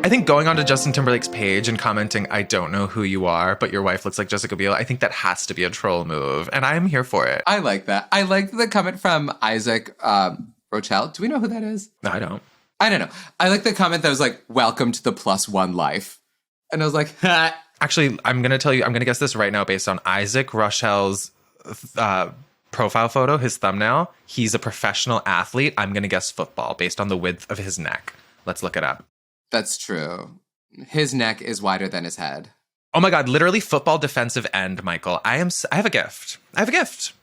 I think going onto Justin Timberlake's page and commenting, I don't know who you are, but your wife looks like Jessica Biel, I think that has to be a troll move. And I'm here for it. I like that. I like the comment from Isaac Rochelle. Do we know who that is? No, I don't. I don't know. I like the comment that was like, welcome to the +1 life. And I was like, ha. Actually, I'm going to guess this right now based on Isaac Rochelle's profile photo, his thumbnail. He's a professional athlete. I'm going to guess football based on the width of his neck. Let's look it up. That's true. His neck is wider than his head. Oh my God, literally football defensive end, Michael. I have a gift.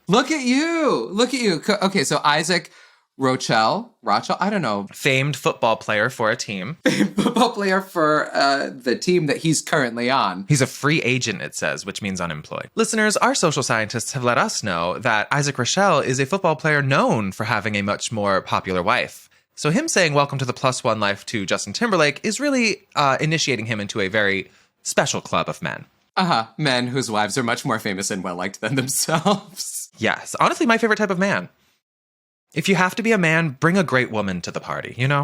Look at you. Okay, so Isaac Rochelle, I don't know. Famed football player for a team. Football player for the team that he's currently on. He's a free agent, it says, which means unemployed. Listeners, our social scientists have let us know that Isaac Rochelle is a football player known for having a much more popular wife. So him saying welcome to the +1 life to Justin Timberlake is really initiating him into a very special club of men. Men whose wives are much more famous and well-liked than themselves. Yes, honestly, my favorite type of man. If you have to be a man, bring a great woman to the party, you know?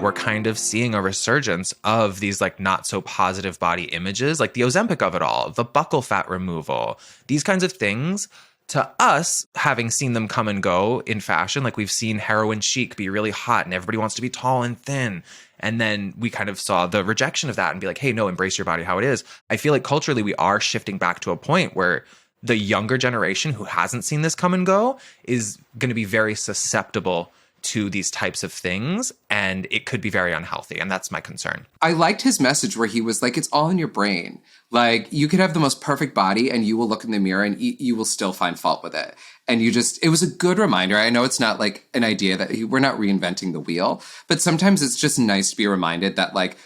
We're kind of seeing a resurgence of these like not so positive body images, like the Ozempic of it all, the buccal fat removal, these kinds of things. To us, having seen them come and go in fashion, like we've seen heroin chic be really hot and everybody wants to be tall and thin. And then we kind of saw the rejection of that and be like, hey, no, embrace your body how it is. I feel like culturally we are shifting back to a point where the younger generation who hasn't seen this come and go is going to be very susceptible to these types of things, and it could be very unhealthy, and that's my concern. I liked his message where he was like, it's all in your brain. Like, you could have the most perfect body, and you will look in the mirror, and you will still find fault with it. And it was a good reminder. I know it's not like an idea that we're not reinventing the wheel, but sometimes it's just nice to be reminded that, like,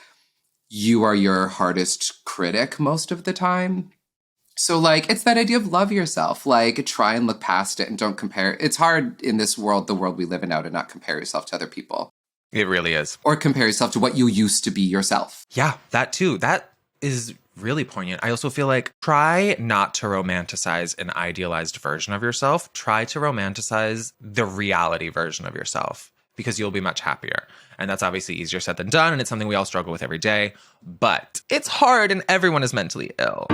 you are your hardest critic most of the time. So, like, it's that idea of love yourself. Like, try and look past it and don't compare. It's hard in this world, the world we live in now, to not compare yourself to other people. It really is. Or compare yourself to what you used to be yourself. Yeah, that too. That is really poignant. I also feel like try not to romanticize an idealized version of yourself. Try to romanticize the reality version of yourself, because you'll be much happier. And that's obviously easier said than done, and it's something we all struggle with every day. But it's hard, and everyone is mentally ill.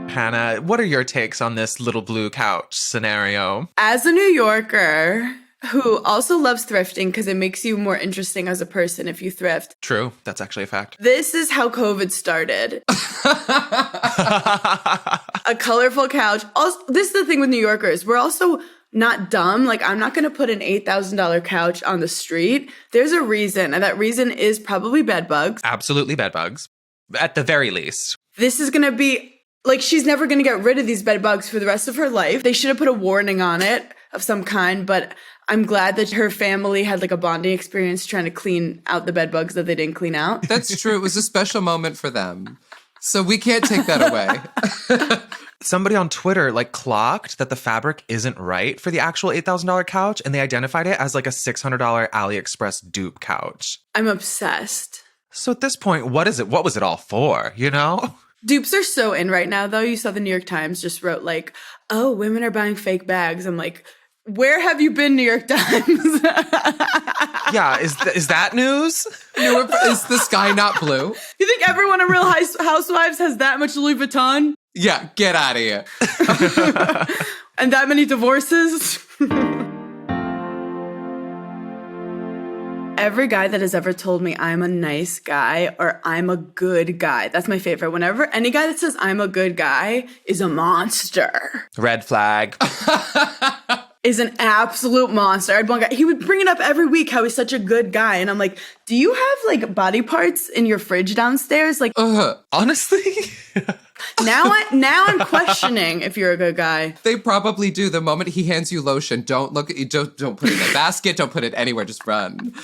Hannah, what are your takes on this little blue couch scenario? As a New Yorker who also loves thrifting because it makes you more interesting as a person if you thrift. True. That's actually a fact. This is how COVID started. A colorful couch. Also, this is the thing with New Yorkers. We're also not dumb. Like, I'm not going to put an $8,000 couch on the street. There's a reason, and that reason is probably bed bugs. Absolutely bed bugs. At the very least. This is going to be... Like, she's never going to get rid of these bed bugs for the rest of her life. They should have put a warning on it of some kind, but I'm glad that her family had like a bonding experience trying to clean out the bed bugs that they didn't clean out. That's true. It was a special moment for them. So we can't take that away. Somebody on Twitter like clocked that the fabric isn't right for the actual $8,000 couch, and they identified it as like a $600 AliExpress dupe couch. I'm obsessed. So at this point, what is it? What was it all for, you know? Dupes are so in right now, though. You saw the New York Times just wrote, like, oh, women are buying fake bags. I'm like, where have you been, New York Times? Yeah, is that news? Is the sky not blue? You think everyone in Real Housewives has that much Louis Vuitton? Yeah, get out of here. And that many divorces? Every guy that has ever told me I'm a nice guy or I'm a good guy, that's my favorite. Whenever any guy that says I'm a good guy is a monster. Red flag. Is an absolute monster. I had one guy, he would bring it up every week how he's such a good guy. And I'm like, do you have like body parts in your fridge downstairs? Like, honestly? Now I'm questioning if you're a good guy. They probably do. The moment he hands you lotion, don't look at you. Don't put it in a basket. Don't put it anywhere. Just run.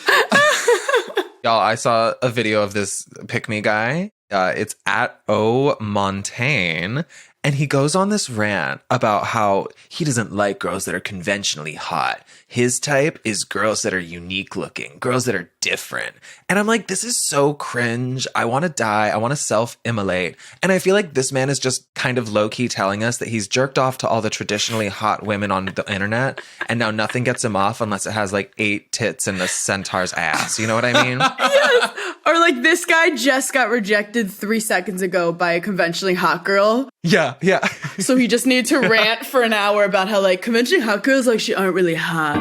Y'all, I saw a video of this pick-me guy. It's at O Montaigne. And he goes on this rant about how he doesn't like girls that are conventionally hot. His type is girls that are unique looking, girls that are different. And I'm like, this is so cringe. I want to die. I want to self-immolate. And I feel like this man is just kind of low-key telling us that he's jerked off to all the traditionally hot women on the internet. And now nothing gets him off unless it has like 8 tits and a centaur's ass. You know what I mean? Yes. Or like this guy just got rejected 3 seconds ago by a conventionally hot girl. Yeah. So he just needed to rant for an hour about how like conventionally hot girls like she aren't really hot.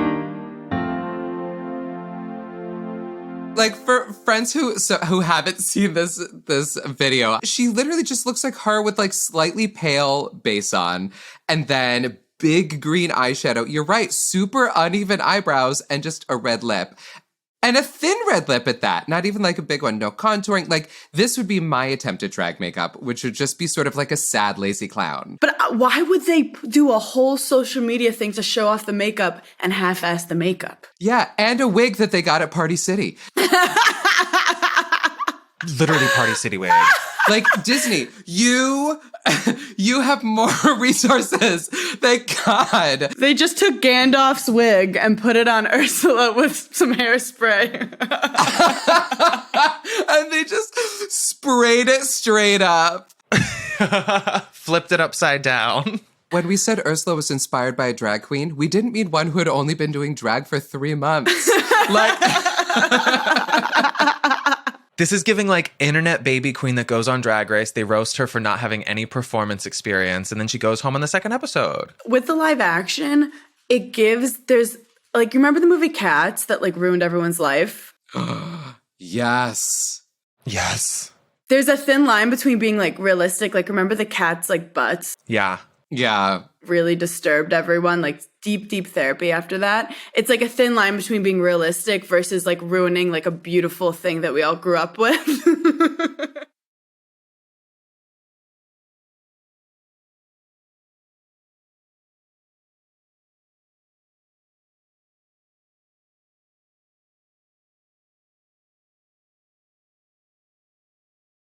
Like for friends who haven't seen this video, she literally just looks like her with like slightly pale base on and then big green eyeshadow. You're right, super uneven eyebrows and just a red lip. And a thin red lip at that, not even like a big one, no contouring. Like this would be my attempt at drag makeup, which would just be sort of like a sad, lazy clown. But why would they do a whole social media thing to show off the makeup and half-ass the makeup? Yeah, and a wig that they got at Party City. Literally Party City wig. Like Disney, you have more resources. Thank God. They just took Gandalf's wig and put it on Ursula with some hairspray. And they just sprayed it straight up. Flipped it upside down. When we said Ursula was inspired by a drag queen, we didn't mean one who had only been doing drag for 3 months. Like... This is giving like internet baby queen that goes on Drag Race. They roast her for not having any performance experience. And then she goes home on the second episode. With the live action, there's like, you remember the movie Cats that like ruined everyone's life? Yes. There's a thin line between being like realistic. Like, remember the cats like butts? Yeah. Really disturbed everyone, like deep therapy after that. It's like a thin line between being realistic versus like ruining like a beautiful thing that we all grew up with.